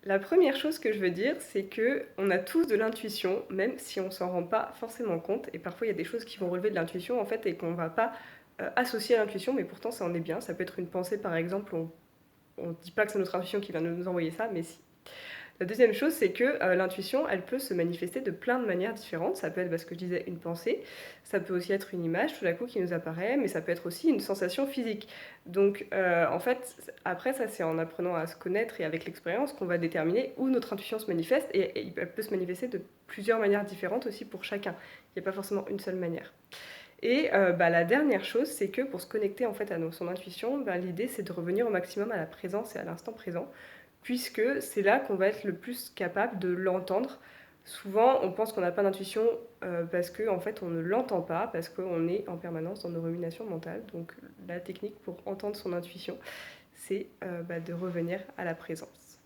La première chose que je veux dire, c'est qu'on a tous de l'intuition, même si on s'en rend pas forcément compte. Et parfois, il y a des choses qui vont relever de l'intuition, en fait, et qu'on va pas associer à l'intuition, mais pourtant, ça en est bien. Ça peut être une pensée, par exemple. On ne dit pas que c'est notre intuition qui vient de nous envoyer ça, mais si. La deuxième chose, c'est que l'intuition, elle peut se manifester de plein de manières différentes. Ça peut être, ce que je disais, une pensée. Ça peut aussi être une image tout à coup qui nous apparaît, mais ça peut être aussi une sensation physique. Donc, en fait, après, ça, c'est en apprenant à se connaître et avec l'expérience qu'on va déterminer où notre intuition se manifeste. Et elle peut se manifester de plusieurs manières différentes aussi pour chacun. Il n'y a pas forcément une seule manière. Et la dernière chose, c'est que pour se connecter en fait à son intuition, l'idée c'est de revenir au maximum à la présence et à l'instant présent, puisque c'est là qu'on va être le plus capable de l'entendre. Souvent, on pense qu'on n'a pas d'intuition parce qu'en en fait, on ne l'entend pas, parce qu'on est en permanence dans nos ruminations mentales. Donc, la technique pour entendre son intuition, c'est de revenir à la présence.